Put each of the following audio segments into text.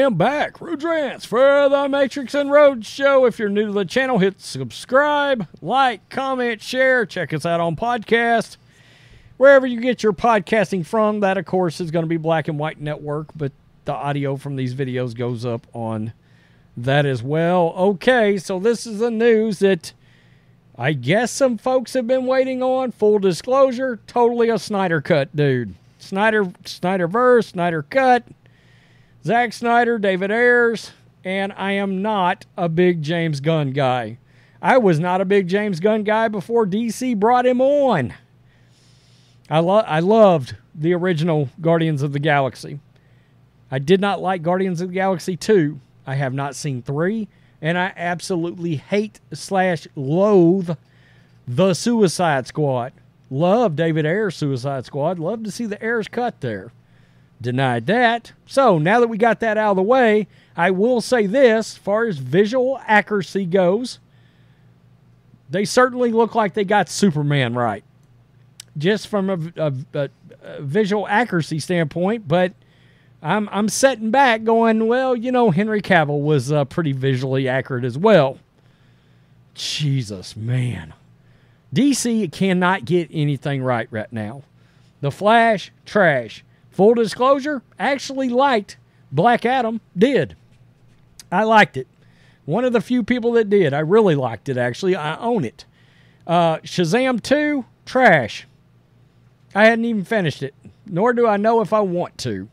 am back. Rudrance for the Matrix and Road Show. If you're new to the channel, hit subscribe, like, comment, share. Check us out on podcast. Wherever you get your podcasting from, that, of course, is going to be Black and White Network, but the audio from these videos goes up on that as well. Okay, so this is the news that I guess some folks have been waiting on. Full disclosure, totally a Snyder Cut, dude. Snyderverse, Snyder Cut, Zack Snyder, David Ayers, and I am not a big James Gunn guy. I was not a big James Gunn guy before DC brought him on. I loved the original Guardians of the Galaxy. I did not like Guardians of the Galaxy 2. I have not seen 3, and I absolutely hate/loathe the Suicide Squad. Love David Ayers' Suicide Squad. Love to see the Ayers cut there. Denied that. So now that we got that out of the way, I will say this, as far as visual accuracy goes, they certainly look like they got Superman right. Just from a visual accuracy standpoint, but I'm sitting back going, well, you know, Henry Cavill was pretty visually accurate as well. Jesus, man. DC cannot get anything right now. The Flash, trash. Full disclosure, actually liked Black Adam. Did. I liked it. One of the few people that did. I really liked it, actually. I own it. Shazam 2, trash. I hadn't even finished it. Nor do I know if I want to.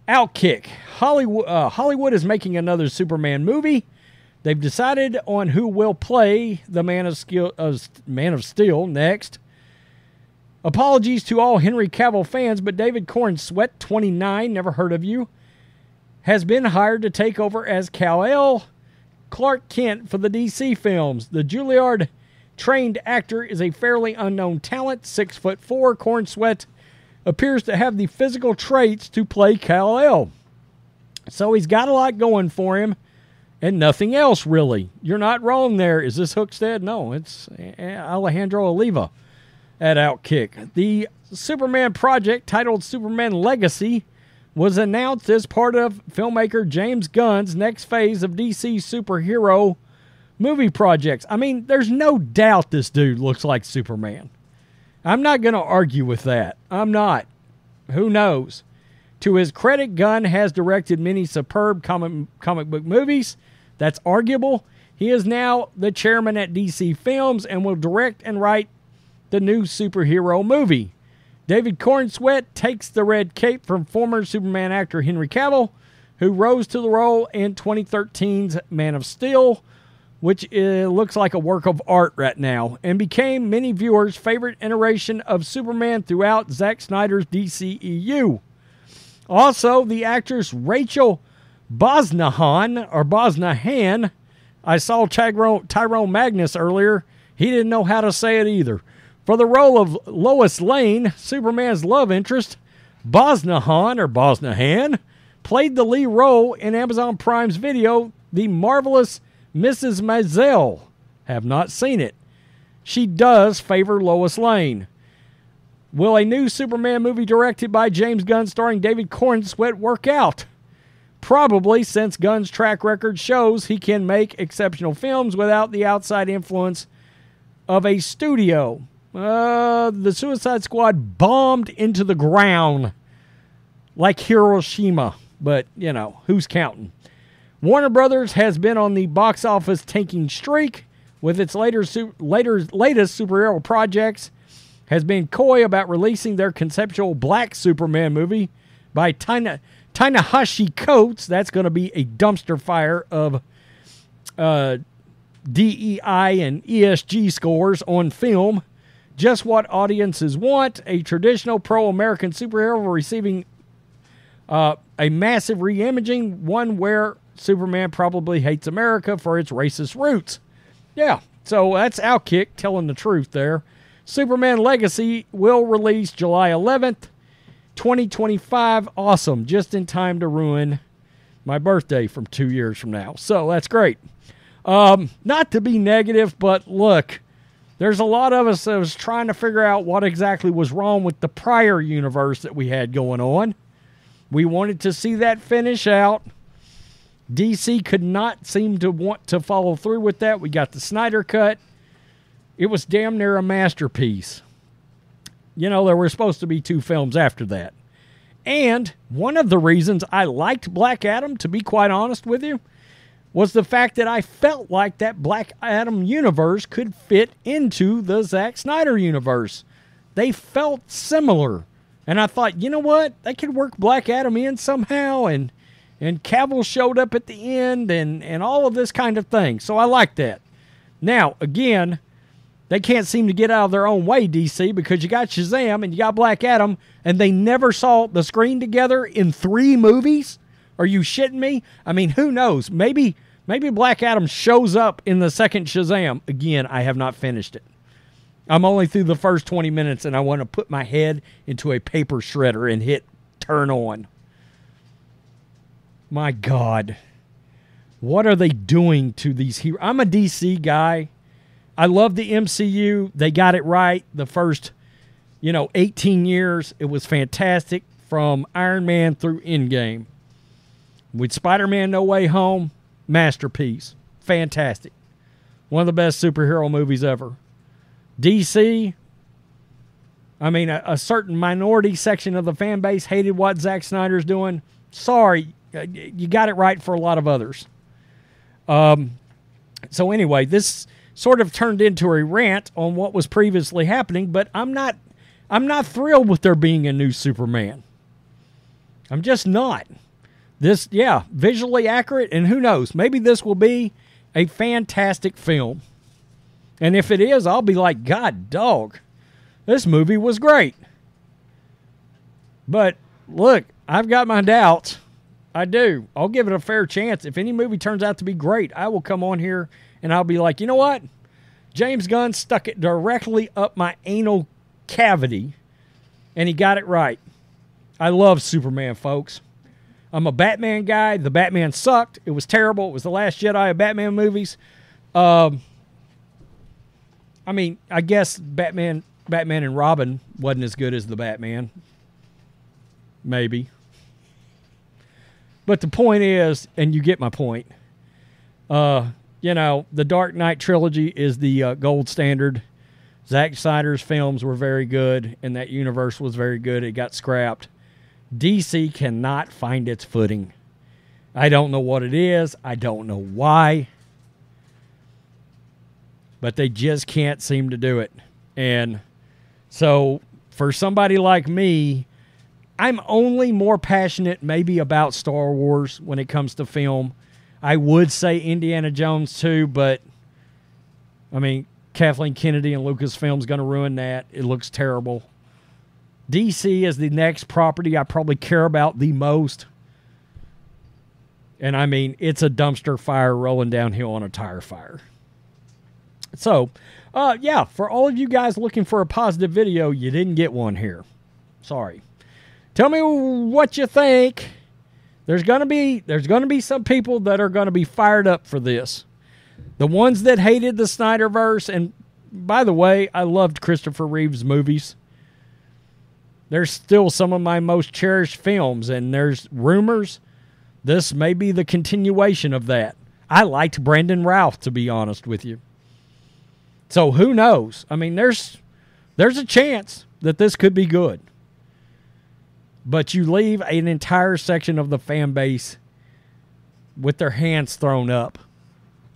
Outkick. Hollywood is making another Superman movie. They've decided on who will play the Man of Steel next. Apologies to all Henry Cavill fans, but David Corenswet, 29, never heard of you, has been hired to take over as Kal-El, Clark Kent for the DC films. The Juilliard-trained actor is a fairly unknown talent, 6'4". Corenswet appears to have the physical traits to play Kal-El. So he's got a lot going for him. And nothing else, really. You're not wrong there. Is this Hookstead? No, it's Alejandro Oliva at Outkick. The Superman project, titled Superman Legacy, was announced as part of filmmaker James Gunn's next phase of DC superhero movie projects. I mean, there's no doubt this dude looks like Superman. I'm not going to argue with that. I'm not. Who knows? To his credit, Gunn has directed many superb comic book movies. That's arguable. He is now the chairman at DC Films and will direct and write the new superhero movie. David Corenswet takes the red cape from former Superman actor Henry Cavill, who rose to the role in 2013's Man of Steel, which looks like a work of art right now, and became many viewers' favorite iteration of Superman throughout Zack Snyder's DCEU. Also, the actress Rachel Brosnahan, I saw Tyrone Magnus earlier. He didn't know how to say it either. For the role of Lois Lane, Superman's love interest, Brosnahan played the lead role in Amazon Prime's video, The Marvelous Mrs. Maisel. Have not seen it. She does favor Lois Lane. Will a new Superman movie directed by James Gunn starring David Corenswet work out? Probably, since Gunn's track record shows he can make exceptional films without the outside influence of a studio. The Suicide Squad bombed into the ground like Hiroshima, but, you know, who's counting? Warner Brothers has been on the box office tanking streak with its latest superhero projects, has been coy about releasing their conceptual Black Superman movie by Ta-Nehisi Coates. That's going to be a dumpster fire of DEI and ESG scores on film. Just what audiences want. A traditional pro-American superhero receiving a massive reimaging, one where Superman probably hates America for its racist roots. Yeah, so that's Outkick telling the truth there. Superman Legacy will release July 11th, 2025. Awesome. Just in time to ruin my birthday from 2 years from now. So that's great. Not to be negative, but look, there's a lot of us that was trying to figure out what exactly was wrong with the prior universe that we had going on. We wanted to see that finish out. DC could not seem to want to follow through with that. We got the Snyder Cut. It was damn near a masterpiece. You know, there were supposed to be 2 films after that. And one of the reasons I liked Black Adam, to be quite honest with you, was the fact that I felt like that Black Adam universe could fit into the Zack Snyder universe. They felt similar. And I thought, you know what? They could work Black Adam in somehow, and Cavill showed up at the end, and all of this kind of thing. So I like that. Now, again, they can't seem to get out of their own way, DC, because you got Shazam and you got Black Adam, and they never saw the screen together in 3 movies? Are you shitting me? I mean, who knows? Maybe Black Adam shows up in the second Shazam. Again, I have not finished it. I'm only through the first 20 minutes, and I want to put my head into a paper shredder and hit turn on. My God. What are they doing to these heroes? I'm a DC guy. I love the MCU. They got it right the first, 18 years. It was fantastic from Iron Man through Endgame. With Spider-Man No Way Home, masterpiece. Fantastic. One of the best superhero movies ever. DC, I mean, a certain minority section of the fan base hated what Zack Snyder's doing. Sorry, you got it right for a lot of others. So anyway, this sort of turned into a rant on what was previously happening, but I'm not thrilled with there being a new Superman. I'm just not. This, visually accurate, and who knows, maybe this will be a fantastic film. And if it is, I'll be like, God dog, this movie was great. But look, I've got my doubts. I do. I'll give it a fair chance. If any movie turns out to be great, I will come on here and I'll be like, you know what? James Gunn stuck it directly up my anal cavity, and he got it right. I love Superman, folks. I'm a Batman guy. The Batman sucked. It was terrible. It was the last Jedi of Batman movies. I mean, I guess Batman and Robin wasn't as good as the Batman. Maybe. But the point is, and you get my point, the Dark Knight trilogy is the gold standard. Zack Snyder's films were very good, and that universe was very good. It got scrapped. DC cannot find its footing. I don't know what it is. I don't know why. But they just can't seem to do it. And so for somebody like me, I'm only more passionate maybe about Star Wars when it comes to film. I would say Indiana Jones too, but I mean, Kathleen Kennedy and Lucasfilm's going to ruin that. It looks terrible. DC is the next property I probably care about the most. And I mean, it's a dumpster fire rolling downhill on a tire fire. So, for all of you guys looking for a positive video, you didn't get one here. Sorry. Tell me what you think. There's gonna be some people that are gonna be fired up for this. The ones that hated the Snyderverse, and by the way, I loved Christopher Reeve's movies. They're still some of my most cherished films, and there's rumors this may be the continuation of that. I liked Brandon Routh, to be honest with you. So who knows? I mean, there's a chance that this could be good. But you leave an entire section of the fan base with their hands thrown up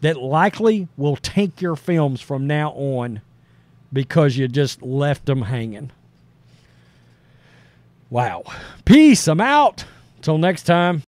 that likely will tank your films from now on because you just left them hanging. Wow. Peace. I'm out. Till next time.